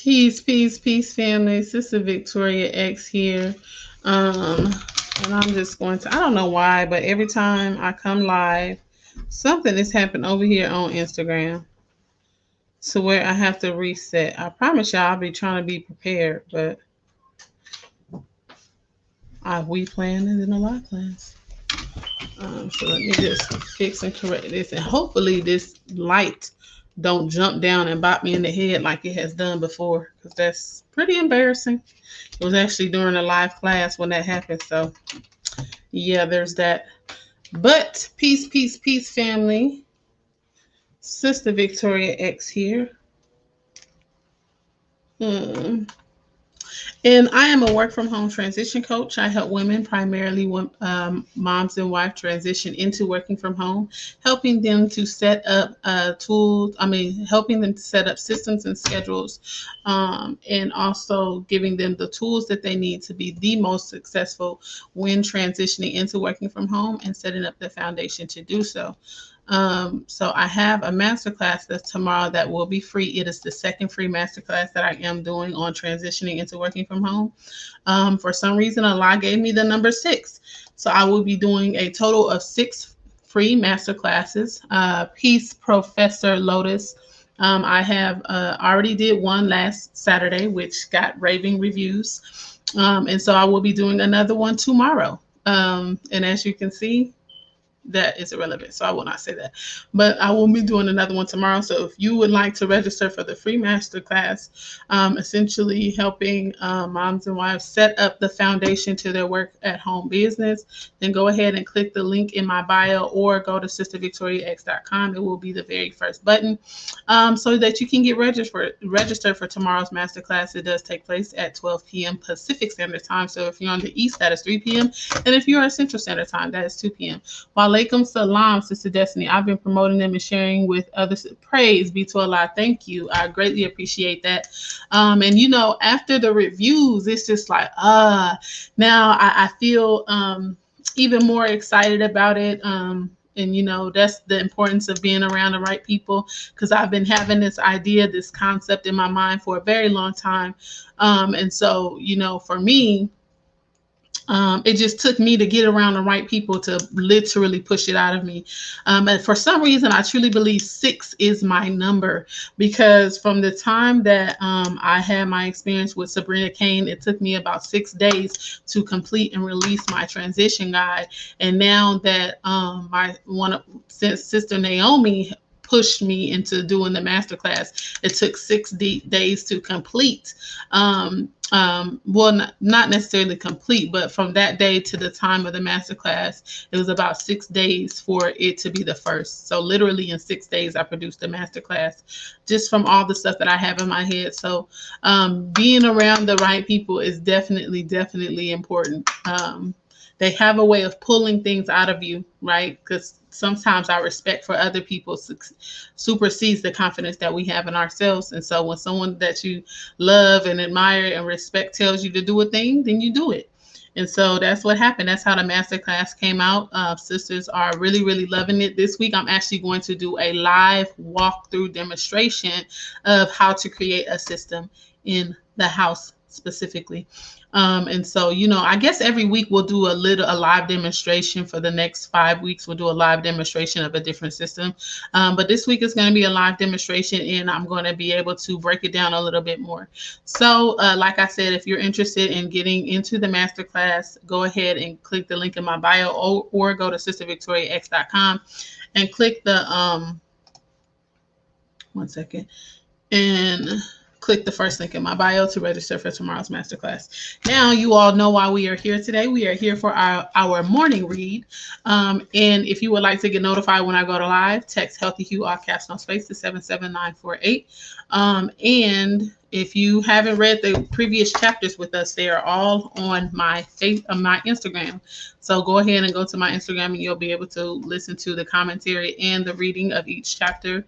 Peace, peace, peace, family. Sister Victoria X here. Um, and I'm just going to, I don't know why, but every time I come live, something has happened over here on Instagram to where I have to reset. I promise y'all I'll be trying to be prepared, but we planned it in a lot of plans. So let me just fix and correct this, and hopefully this light don't jump down and bop me in the head like it has done before, because that's pretty embarrassing. It was actually during a live class when that happened. So yeah, there's that. But peace, peace, peace, family. Sister Victoria X here. Hmm. And I am a work from home transition coach. I help women, primarily moms and wives, transition into working from home, helping them to set up helping them to set up systems and schedules, and also giving them the tools that they need to be the most successful when transitioning into working from home and setting up the foundation to do so. So I have a masterclass that's tomorrow that will be free. It is the second free masterclass that I am doing on transitioning into working from home. For some reason, Allah gave me the number 6. So I will be doing a total of 6 free masterclasses. Peace, Professor Lotus. I have already did one last Saturday, which got raving reviews. And so I will be doing another one tomorrow. And as you can see, that is irrelevant, so I will not say that. But I will be doing another one tomorrow. So if you would like to register for the free masterclass, essentially helping moms and wives set up the foundation to their work at home business, then go ahead and click the link in my bio or go to sistervictoriax.com. It will be the very first button, so that you can get registered for tomorrow's masterclass. It does take place at 12 p.m. Pacific Standard Time. So if you're on the East, that is 3 p.m. And if you're on Central Standard Time, that is 2 p.m. Walaikum salam, Sister Destiny. I've been promoting them and sharing with others. Praise be to Allah. Thank you. I greatly appreciate that. And after the reviews, it's just like, now I feel even more excited about it. And that's the importance of being around the right people, because I've been having this idea, this concept in my mind for a very long time. And so, for me, it just took me to get around the right people to literally push it out of me. And for some reason, I truly believe 6 is my number, because from the time that I had my experience with Sabrina Kane, it took me about 6 days to complete and release my transition guide. And now that Sister Naomi pushed me into doing the masterclass, it took 6 days to complete. Not necessarily complete, but from that day to the time of the masterclass, it was about 6 days for it to be the first. So literally in 6 days, I produced the masterclass just from all the stuff that I have in my head. So being around the right people is definitely important. They have a way of pulling things out of you, right? Because sometimes our respect for other people supersedes the confidence that we have in ourselves. And so when someone that you love and admire and respect tells you to do a thing, then you do it. And so that's what happened. That's how the masterclass came out. Sisters are really loving it. This week, I'm actually going to do a live walkthrough demonstration of how to create a system in the house specifically. And so, I guess every week we'll do a live demonstration. For the next 5 weeks, we'll do a live demonstration of a different system. But this week is going to be a live demonstration, and I'm going to be able to break it down a little bit more. So, like I said, if you're interested in getting into the masterclass, go ahead and click the link in my bio, or go to sistervictoriax.com and click the one second, and click the first link in my bio to register for tomorrow's masterclass. Now, you all know why we are here today. We are here for our morning read. And if you would like to get notified when I go to live, text Healthy Hue, all caps, no space, to 77948. And if you haven't read the previous chapters with us, they are all on my Instagram. So go ahead and go to my Instagram, and you'll be able to listen to the commentary and the reading of each chapter.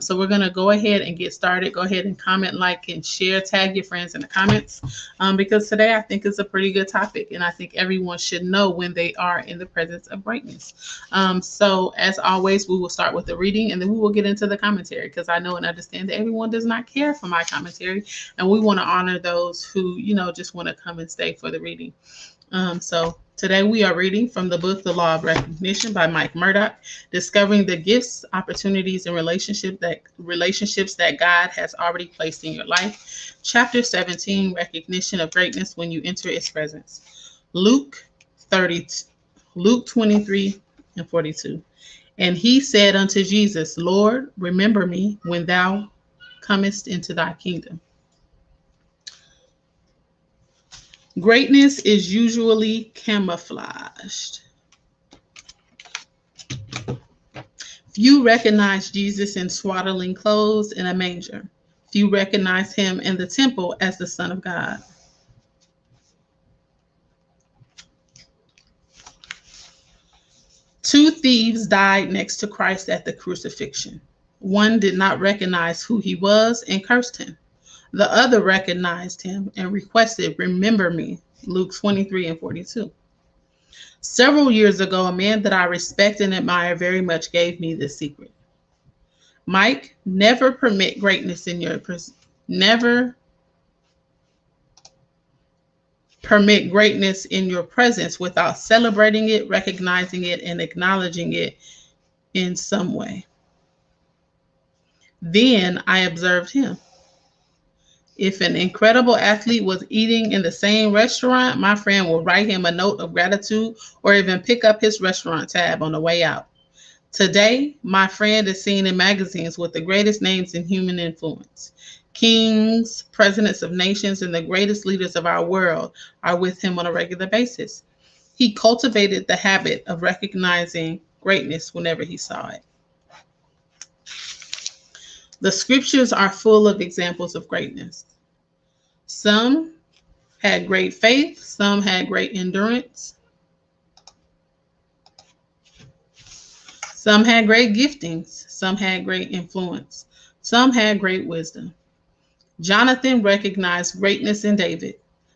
So we're going to go ahead and get started. Go ahead and comment, like, and share. Tag your friends in the comments, because today I think is a pretty good topic, and I think everyone should know when they are in the presence of brightness. So as always, we will start with the reading, and then we will get into the commentary, because I know and understand that everyone does not care for my commentary. commentary, and we want to honor those who, just want to come and stay for the reading. So today we are reading from the book, The Law of Recognition by Mike Murdock, discovering the gifts, opportunities, and relationships that God has already placed in your life. Chapter 17, Recognition of Greatness When You Enter His Presence. Luke 23 and 42. And he said unto Jesus, Lord, remember me when thou comest into thy kingdom. Greatness is usually camouflaged. Few recognize Jesus in swaddling clothes in a manger. Few recognize him in the temple as the Son of God. Two thieves died next to Christ at the crucifixion. One did not recognize who he was and cursed him. The other recognized him and requested, remember me, Luke 23 and 42. Several years ago, a man that I respect and admire very much gave me this secret. Mike, never permit greatness in your presence without celebrating it, recognizing it, and acknowledging it in some way. Then I observed him. If an incredible athlete was eating in the same restaurant, my friend will write him a note of gratitude or even pick up his restaurant tab on the way out. Today, my friend is seen in magazines with the greatest names in human influence. Kings, presidents of nations, and the greatest leaders of our world are with him on a regular basis. He cultivated the habit of recognizing greatness whenever he saw it. The scriptures are full of examples of greatness. Some had great faith, some had great endurance, some had great giftings, some had great influence, some had great wisdom. Jonathan recognized greatness in David.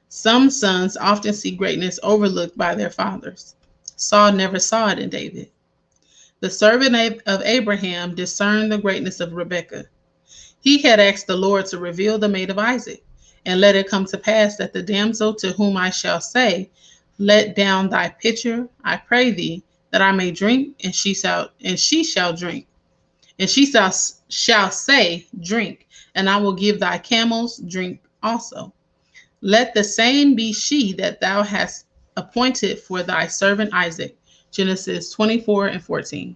Some sons often see greatness overlooked by their fathers. Saul never saw it in David. The servant of Abraham discerned the greatness of Rebekah. He had asked the Lord to reveal the maid of Isaac, and let it come to pass that the damsel to whom I shall say, let down thy pitcher, I pray thee, that I may drink, and she shall drink. And she shall say, drink, and I will give thy camels drink also. Let the same be she that thou hast appointed for thy servant Isaac. Genesis 24 and 14.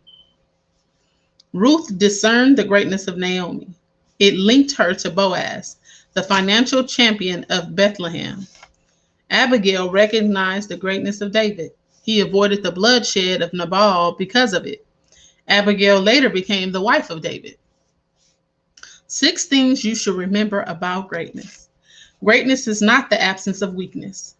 Ruth discerned the greatness of Naomi. It linked her to Boaz, the financial champion of Bethlehem. Abigail recognized the greatness of David. He avoided the bloodshed of Nabal because of it. Abigail later became the wife of David. 6 things you should remember about greatness. Greatness is not the absence of weakness.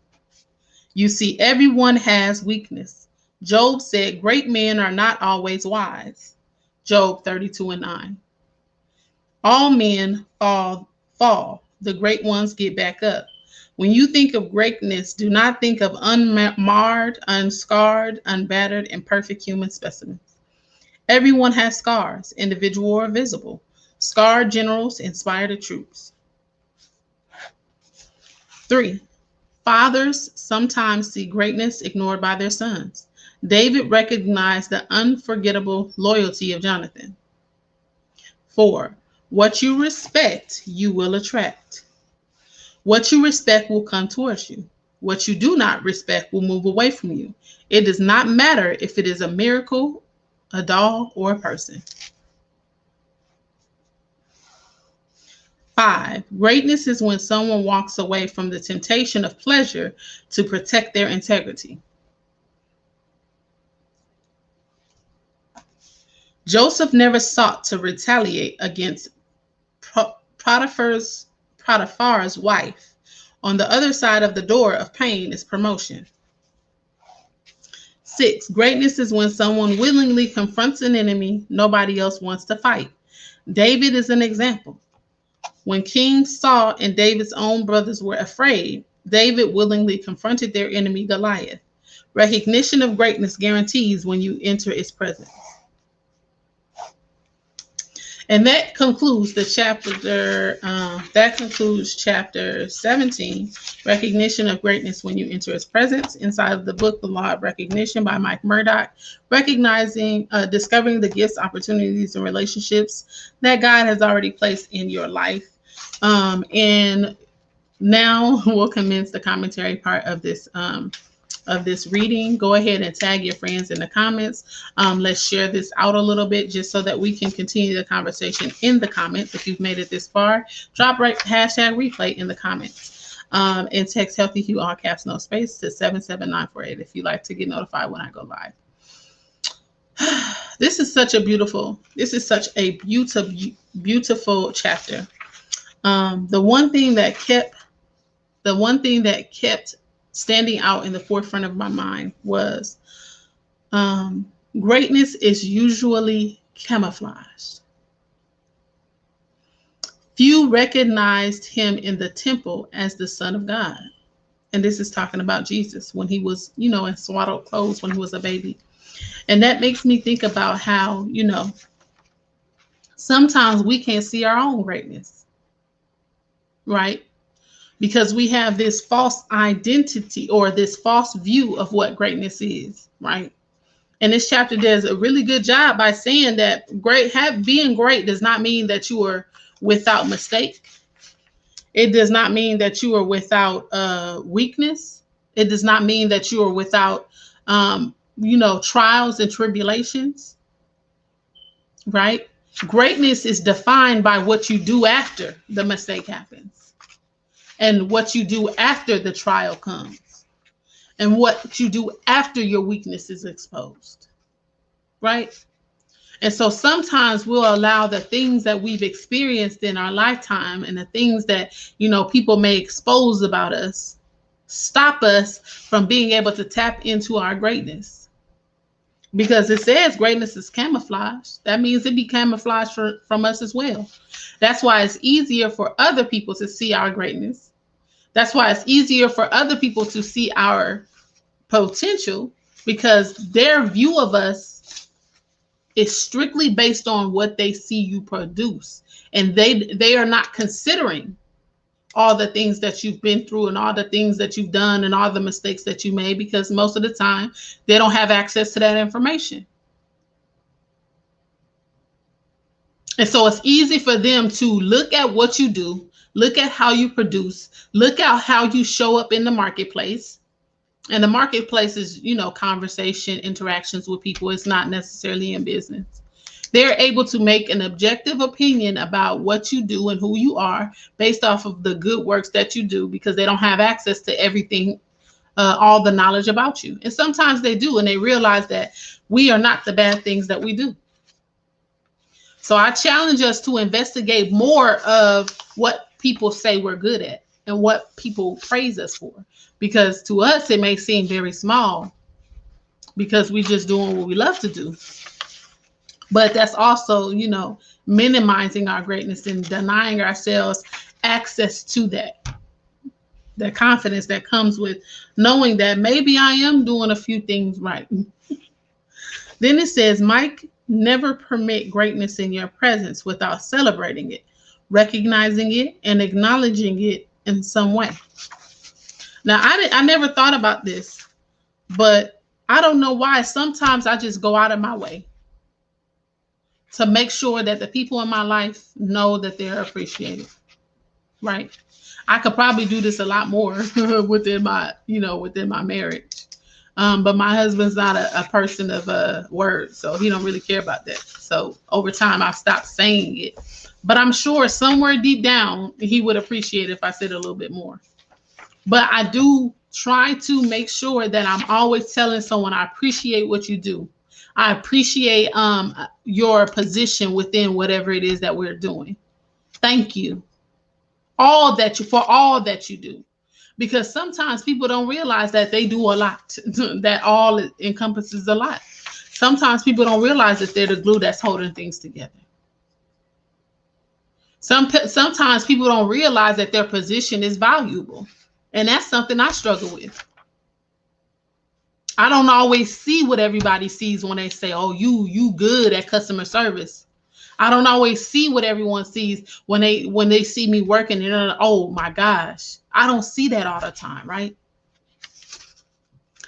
You see, everyone has weakness. Job said, great men are not always wise. Job 32 and 9. All men fall. The great ones get back up. When you think of greatness, do not think of unmarred, unscarred, unbattered, and perfect human specimens. Everyone has scars, individual or visible. Scarred generals inspire the troops. 3. Fathers sometimes see greatness ignored by their sons. David recognized the unforgettable loyalty of Jonathan. 4. What you respect, you will attract. What you respect will come towards you. What you do not respect will move away from you. It does not matter if it is a miracle, a doll, or a person. 5. Greatness is when someone walks away from the temptation of pleasure to protect their integrity. Joseph never sought to retaliate against Potiphar's wife. On the other side of the door of pain is promotion. 6. Greatness is when someone willingly confronts an enemy nobody else wants to fight. David is an example. When King Saul and David's own brothers were afraid, David willingly confronted their enemy Goliath. Recognition of greatness guarantees when you enter its presence. And that concludes the chapter. That concludes chapter 17, Recognition of Greatness When You Enter His Presence, inside of the book, The Law of Recognition by Mike Murdock. Discovering the gifts, opportunities, and relationships that God has already placed in your life. And now we'll commence the commentary part of this reading. Go ahead and tag your friends in the comments. Let's share this out a little bit just so that we can continue the conversation in the comments. If you've made it this far, drop hashtag replay in the comments. And text Healthy Hue, all caps, no space, to 77948 if you'd like to get notified when I go live. This is such a beautiful chapter. The one thing that kept standing out in the forefront of my mind was greatness is usually camouflaged. Few recognized him in the temple as the Son of God. And this is talking about Jesus when he was, in swaddled clothes when he was a baby. And that makes me think about how, sometimes we can't see our own greatness, right? Because we have this false identity or this false view of what greatness is, right? And this chapter does a really good job by saying that being great does not mean that you are without mistake. It does not mean that you are without weakness. It does not mean that you are without, trials and tribulations, right? Greatness is defined by what you do after the mistake happens, and what you do after the trial comes, and what you do after your weakness is exposed, right? And so sometimes we'll allow the things that we've experienced in our lifetime and the things that, people may expose about us stop us from being able to tap into our greatness. Because it says greatness is camouflage. That means it be camouflaged from us as well. That's why it's easier for other people to see our greatness. That's why it's easier for other people to see our potential, because their view of us is strictly based on what they see you produce. And they are not considering all the things that you've been through and all the things that you've done and all the mistakes that you made, because most of the time they don't have access to that information. And so it's easy for them to look at what you do, look at how you produce, look at how you show up in the marketplace. And the marketplace is, conversation, interactions with people. It's not necessarily in business. They're able to make an objective opinion about what you do and who you are based off of the good works that you do, because they don't have access to everything, all the knowledge about you. And sometimes they do, and they realize that we are not the bad things that we do. So I challenge us to investigate more of what people say we're good at and what people praise us for. Because to us, it may seem very small because we're just doing what we love to do. But that's also, minimizing our greatness and denying ourselves access to that. The confidence that comes with knowing that maybe I am doing a few things right. Then it says, Mike, never permit greatness in your presence without celebrating it, recognizing it, and acknowledging it in some way. Now, I never thought about this, but I don't know why. Sometimes I just go out of my way to make sure that the people in my life know that they're appreciated, right? I could probably do this a lot more within my marriage. But my husband's not a person of words, so he don't really care about that. So over time, I've stopped saying it. But I'm sure somewhere deep down, he would appreciate it if I said a little bit more. But I do try to make sure that I'm always telling someone, I appreciate what you do. I appreciate your position within whatever it is that we're doing. Thank you. For all that you do. Because sometimes people don't realize that they do a lot, that all encompasses a lot. Sometimes people don't realize that they're the glue that's holding things together. Sometimes people don't realize that their position is valuable. And that's something I struggle with. I don't always see what everybody sees when they say, oh, you good at customer service. I don't always see what everyone sees when they see me working and they're like, oh my gosh. I don't see that all the time, right?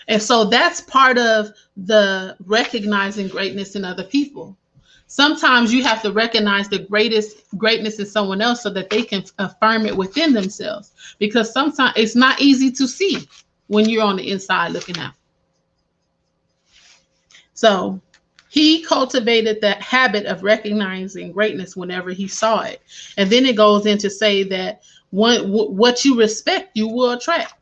And so that's part of the recognizing greatness in other people. Sometimes you have to recognize the greatness in someone else so that they can affirm it within themselves. Because sometimes it's not easy to see when you're on the inside looking out. So he cultivated that habit of recognizing greatness whenever he saw it. And then it goes in to say that what you respect, you will attract.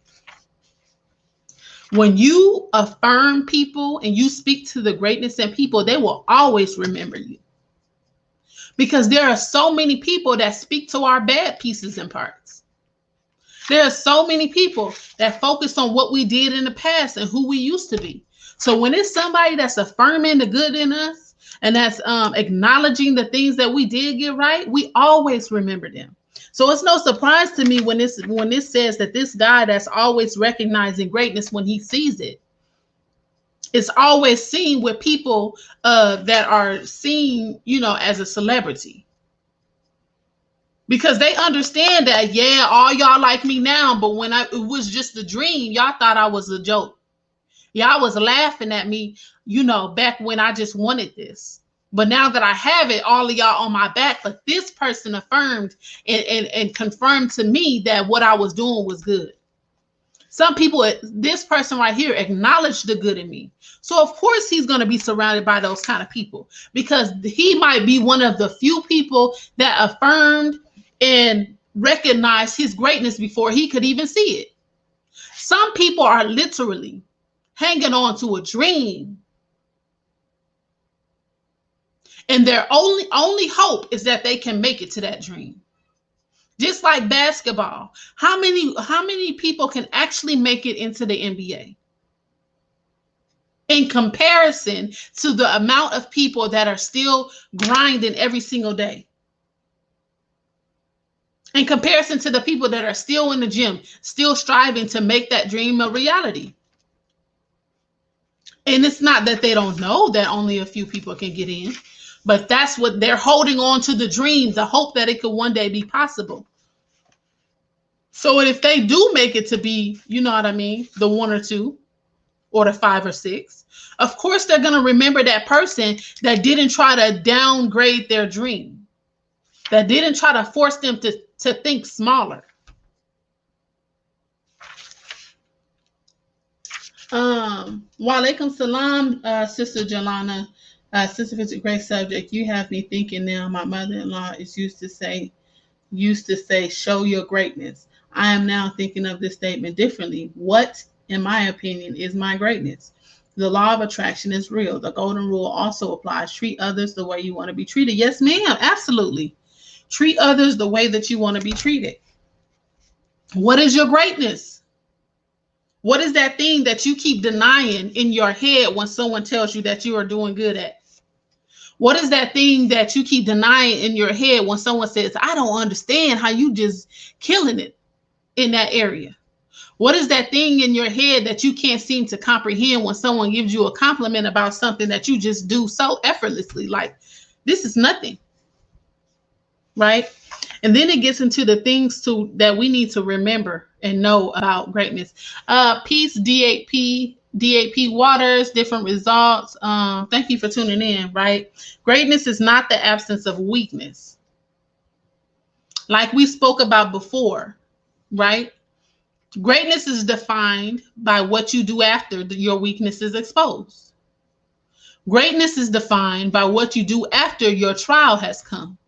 When you affirm people and you speak to the greatness in people, they will always remember you. Because there are so many people that speak to our bad pieces and parts. There are so many people that focus on what we did in the past and who we used to be. So when it's somebody that's affirming the good in us and that's acknowledging the things that we did get right, we always remember them. So it's no surprise to me when this says that this guy that's always recognizing greatness when he sees it, it's always seen with people that are seen, as a celebrity. Because they understand that, yeah, all y'all like me now, but when it was just a dream, y'all thought I was a joke. Y'all was laughing at me, back when I just wanted this. But now that I have it, all of y'all on my back, but this person affirmed and confirmed to me that what I was doing was good. Some people, this person right here acknowledged the good in me. So of course he's going to be surrounded by those kind of people because he might be one of the few people that affirmed and recognized his greatness before he could even see it. Some people are literally hanging on to a dream. And their only hope is that they can make it to that dream. Just like basketball. How many people can actually make it into the NBA? In comparison to the amount of people that are still grinding every single day. In comparison to the people that are still in the gym, still striving to make that dream a reality. And it's not that they don't know that only a few people can get in. But that's what they're holding on to, the dream, the hope that it could one day be possible. So if they do make it to be, the 1 or 2 or the 5 or 6, of course, they're going to remember that person that didn't try to downgrade their dream, that didn't try to force them to think smaller. Walaikum salam, Sister Jelana. Sister, it's a great subject. You have me thinking now. My mother-in-law used to say, show your greatness. I am now thinking of this statement differently. What, in my opinion, is my greatness? The law of attraction is real. The golden rule also applies. Treat others the way you want to be treated. Yes, ma'am. Absolutely. Treat others the way that you want to be treated. What is your greatness? What is that thing that you keep denying in your head when someone tells you that you are doing good at? What is that thing that you keep denying in your head when someone says, I don't understand how you just killing it in that area? What is that thing in your head that you can't seem to comprehend when someone gives you a compliment about something that you just do so effortlessly? Like, this is nothing, right? And then it gets into the things that we need to remember and know about greatness. Peace, DAP Waters, different results. Thank you for tuning in, right? Greatness is not the absence of weakness. Like we spoke about before, right? Greatness is defined by what you do after your weakness is exposed. Greatness is defined by what you do after your trial has come.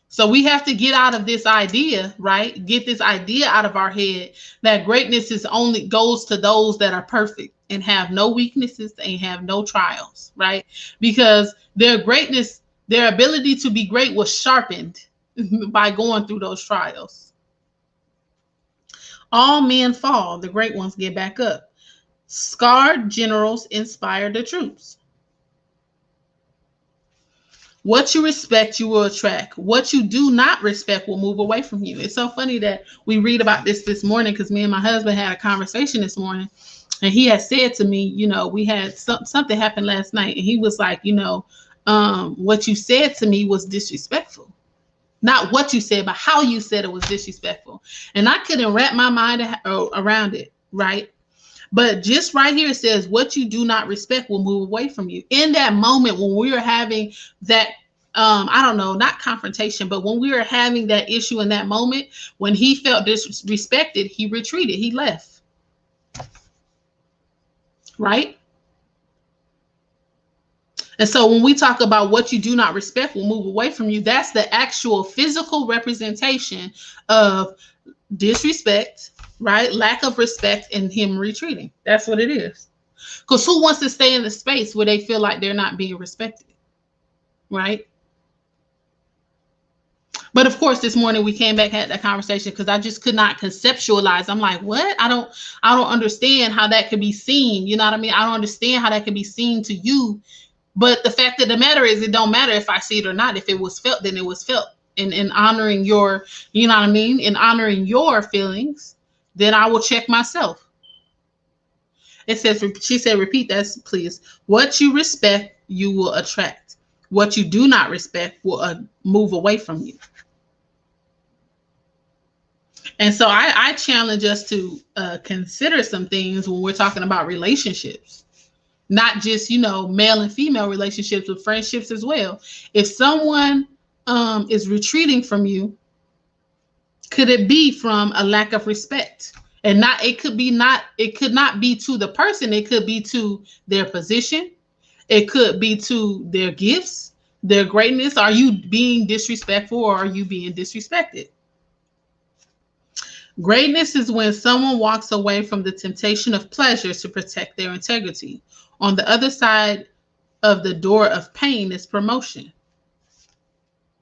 So we have to get out of this idea, right? Get this idea out of our head that greatness only goes to those that are perfect and have no weaknesses and have no trials, right? Because their greatness, their ability to be great was sharpened by going through those trials. All men fall, the great ones get back up. Scarred generals inspire the troops. What you respect, you will attract. What you do not respect will move away from you. It's so funny that we read about this morning because me and my husband had a conversation this morning, and he had said to me, we had something happen last night, and he was like, what you said to me was disrespectful. Not what you said, but how you said it was disrespectful. And I couldn't wrap my mind around it, right? But just right here, it says, what you do not respect will move away from you. In that moment when we were having that, I don't know, not confrontation, but when we were having that issue in that moment, when he felt disrespected, he retreated, he left. Right? And so when we talk about what you do not respect will move away from you, that's the actual physical representation of disrespect, right? Lack of respect, and him retreating. That's what it is. Because who wants to stay in the space where they feel like they're not being respected, right? But of course, this morning we came back, had that conversation, because I just could not conceptualize. I'm like, what? I don't understand how that could be seen. You know what I mean? I don't understand how that could be seen to you. But the fact of the matter is, it don't matter if I see it or not. If it was felt, then it was felt. In honoring your, you know what I mean? In honoring your feelings, then I will check myself. It says, she said, repeat that, please. What you respect, you will attract. What you do not respect will move away from you. And so I challenge us to consider some things when we're talking about relationships. Not just, you know, male and female relationships, but friendships as well. If someone is retreating from you, could it be from a lack of respect? And it could not be to the person. It could be to their position. It could be to their gifts, their greatness. Are you being disrespectful, or are you being disrespected? Greatness is when someone walks away from the temptation of pleasure to protect their integrity. On the other side of the door of pain is promotion.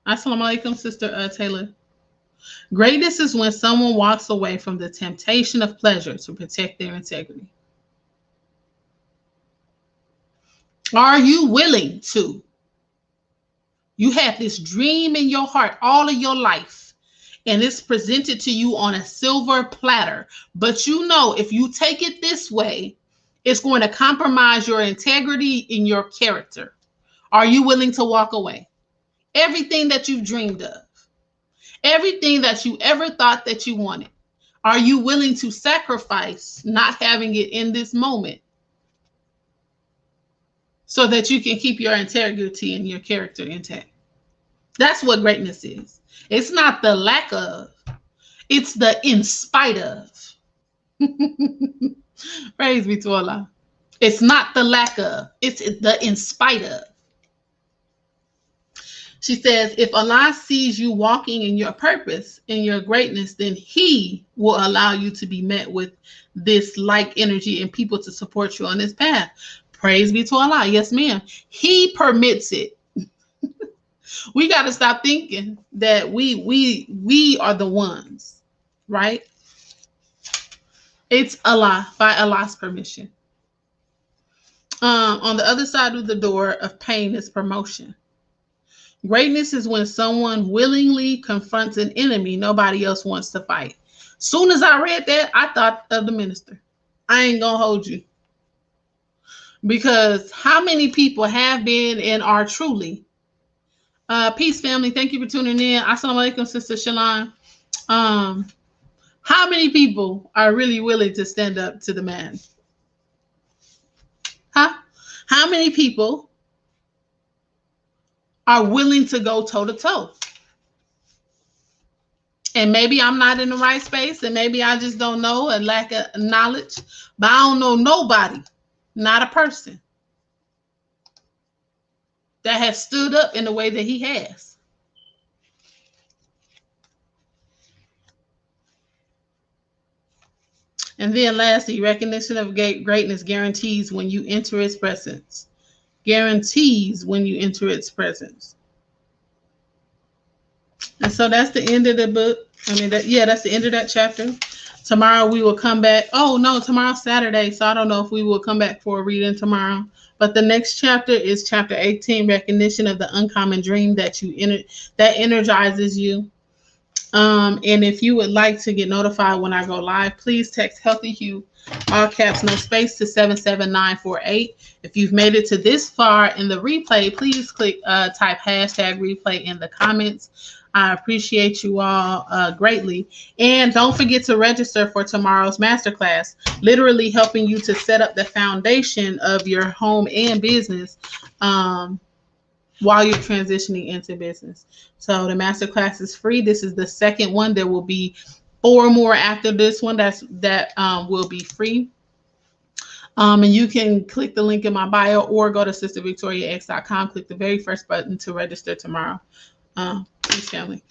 Assalamu alaikum, Sister Taylor. Greatness is when someone walks away from the temptation of pleasure to protect their integrity. Are you willing to? You have this dream in your heart all of your life, and it's presented to you on a silver platter. But you know, if you take it this way, it's going to compromise your integrity in your character. Are you willing to walk away? Everything that you've dreamed of, everything that you ever thought that you wanted, are you willing to sacrifice not having it in this moment so that you can keep your integrity and your character intact? That's what greatness is. It's not the lack of, it's the in spite of. Praise be to Allah. It's not the lack of, it's the in spite of. She says, if Allah sees you walking in your purpose, in your greatness, then he will allow you to be met with this like energy and people to support you on this path. Praise be to Allah. Yes, ma'am. He permits it. We got to stop thinking that we are the ones, right? It's Allah, by Allah's permission. On the other side of the door of pain is promotion. Greatness is when someone willingly confronts an enemy nobody else wants to fight. Soon as I read that, I thought of the minister. I ain't gonna hold you. Because how many people have been and are truly? Peace, family. Thank you for tuning in. Assalamu alaikum, Sister Shalon. How many people are really willing to stand up to the man? Huh? How many people are willing to go toe to toe? And maybe I'm not in the right space, and maybe I just don't know, a lack of knowledge, but I don't know nobody, not a person, that has stood up in the way that he has. And then lastly, recognition of greatness guarantees when you enter its presence. Guarantees when you enter its presence. And so that's the end of the book. That's the end of that chapter. Tomorrow we will come back. Oh no, tomorrow's Saturday, so I don't know if we will come back for a reading tomorrow. But the next chapter is chapter 18, recognition of the uncommon dream that that energizes you. And if you would like to get notified when I go live, please text Healthy Hugh. all caps, no space, to 77948. If you've made it to this far in the replay, please type hashtag replay in the comments. I appreciate you all greatly. And don't forget to register for tomorrow's masterclass, literally helping you to set up the foundation of your home and business while you're transitioning into business. So the masterclass is free. This is the second one. There will be 4 more after this one that will be free. And you can click the link in my bio or go to sistervictoriax.com. Click the very first button to register tomorrow. Peace, family.